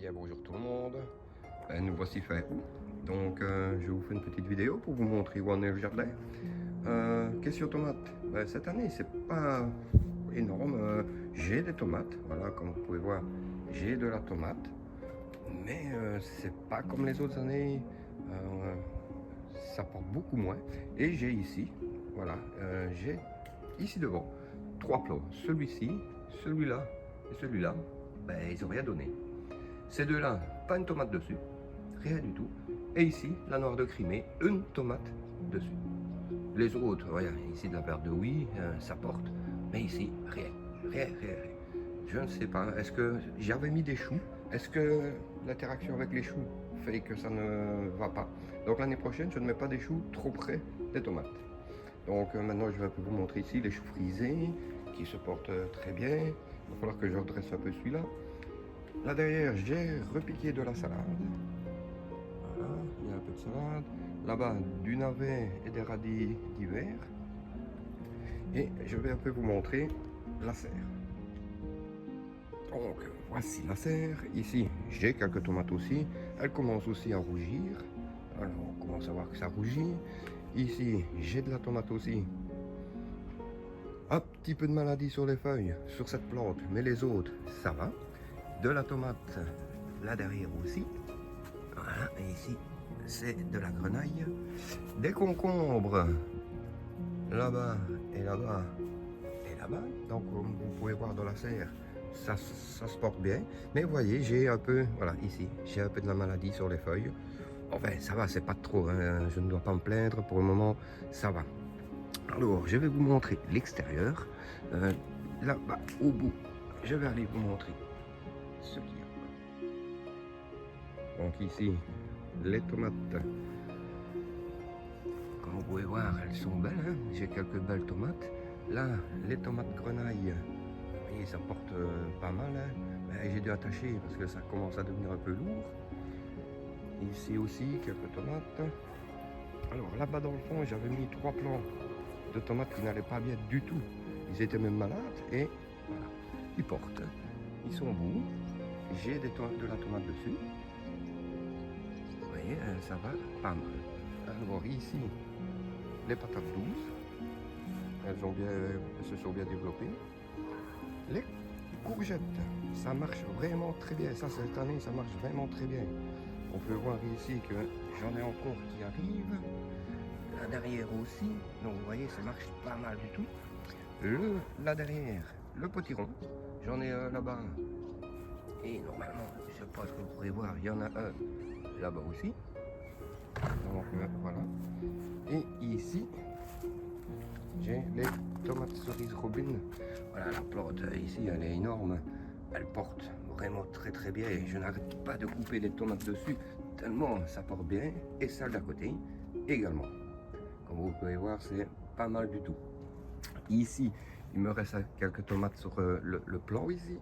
Bien bonjour tout le monde, nous voici fait août, donc je vous fais une petite vidéo pour vous montrer où en est le jardin. Question tomate, cette année c'est pas énorme, j'ai des tomates, voilà comme vous pouvez voir j'ai de la tomate, mais c'est pas comme les autres années, ça porte beaucoup moins. Et j'ai ici, voilà, j'ai ici devant 3 plants, celui-ci, celui-là et celui-là, ils ont rien donné. Ces deux-là, pas une tomate dessus, rien du tout. Et ici, la noire de Crimée, une tomate dessus. Les autres, voilà, ici de la verte de oui, ça porte, mais ici, rien, rien. Je ne sais pas, est-ce que j'avais mis des choux? Est-ce que l'interaction avec les choux fait que ça ne va pas? Donc l'année prochaine, je ne mets pas des choux trop près des tomates. Donc maintenant, je vais un peu vous montrer ici les choux frisés qui se portent très bien. Il va falloir que je redresse un peu celui-là. Là derrière, j'ai repiqué de la salade. Voilà, il y a un peu de salade. Là-bas, du navet et des radis d'hiver. Et je vais un peu vous montrer la serre. Donc, voici la serre. Ici, j'ai quelques tomates aussi. Elles commencent aussi à rougir. Alors, on commence à voir que ça rougit. Ici, j'ai de la tomate aussi. Un petit peu de maladie sur les feuilles, sur cette plante, mais les autres, ça va. De la tomate là derrière aussi. Voilà, et ici c'est de la grenaille. Des concombres là-bas et là-bas et là-bas. Donc comme vous pouvez voir dans la serre, ça se porte bien. Mais vous voyez, j'ai un peu, voilà, ici, j'ai un peu de la maladie sur les feuilles. Enfin, ça va, c'est pas trop, hein, je ne dois pas me plaindre. Pour le moment, ça va. Alors, je vais vous montrer l'extérieur. Là-bas, au bout, je vais aller vous montrer ce qu'il y a. Donc ici, les tomates, comme vous pouvez voir, elles sont belles, hein. J'ai quelques belles tomates. Là, les tomates grenaille, vous voyez, ça porte pas mal, hein. J'ai dû attacher parce que ça commence à devenir un peu lourd. Ici aussi, quelques tomates. Alors là-bas dans le fond, j'avais mis 3 plants de tomates qui n'allaient pas bien du tout. Ils étaient même malades et voilà, ils portent. Ils sont beaux. J'ai de la tomate dessus. Vous voyez, ça va pas mal. Alors ici, les patates douces, elles se sont bien développées. Les courgettes, ça marche vraiment très bien. Ça, cette année, ça marche vraiment très bien. On peut voir ici que j'en ai encore qui arrivent. Là derrière aussi. Donc vous voyez, ça marche pas mal du tout. Là derrière, le potiron, j'en ai un là-bas. Et normalement, je sais pas ce que vous pourrez voir, il y en a un là-bas aussi. Donc voilà. Et ici, j'ai les tomates cerises Robin. Voilà, la plante ici, elle est énorme. Elle porte vraiment très bien. Et je n'arrête pas de couper les tomates dessus, tellement ça porte bien. Et celle d'à côté également. Comme vous pouvez voir, c'est pas mal du tout. Ici, il me reste quelques tomates sur le plan ici.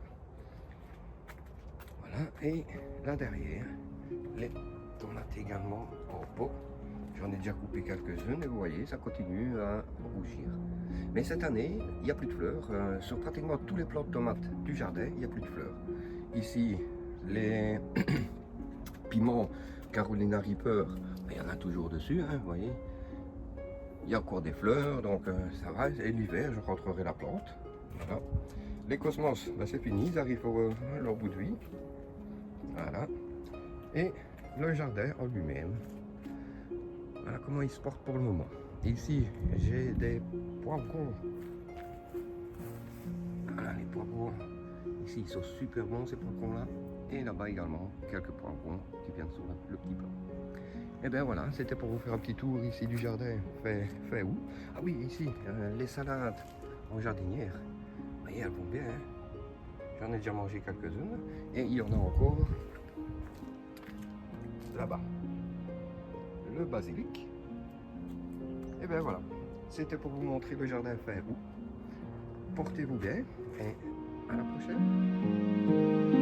Voilà, et là derrière, les tomates également en pot. J'en ai déjà coupé quelques-unes et vous voyez, ça continue à rougir. Mais cette année, il n'y a plus de fleurs. Sur pratiquement tous les plants de tomates du jardin, il n'y a plus de fleurs. Ici, les piments Carolina Reaper, il y en a toujours dessus, hein, vous voyez. Il y a encore des fleurs, donc ça va. Et l'hiver, je rentrerai la plante. Voilà. Les cosmos, c'est fini, ils arrivent à leur bout de vie. Voilà. Et le jardin en lui-même. Voilà comment il se porte pour le moment. Ici, j'ai des poivrons. Voilà, les poivrons. Ici, ils sont super bons, ces poivrons-là. Et là-bas également, quelques poivrons qui viennent sur le petit plat. Et bien voilà, c'était pour vous faire un petit tour ici du jardin. Fait où? Ah oui, ici, les salades en jardinière. Vous voyez, elles vont bien. Hein? J'en ai déjà mangé quelques-unes. Et il y en a encore là-bas. Le basilic. Et bien voilà, c'était pour vous montrer le jardin fait où. Portez-vous bien et à la prochaine.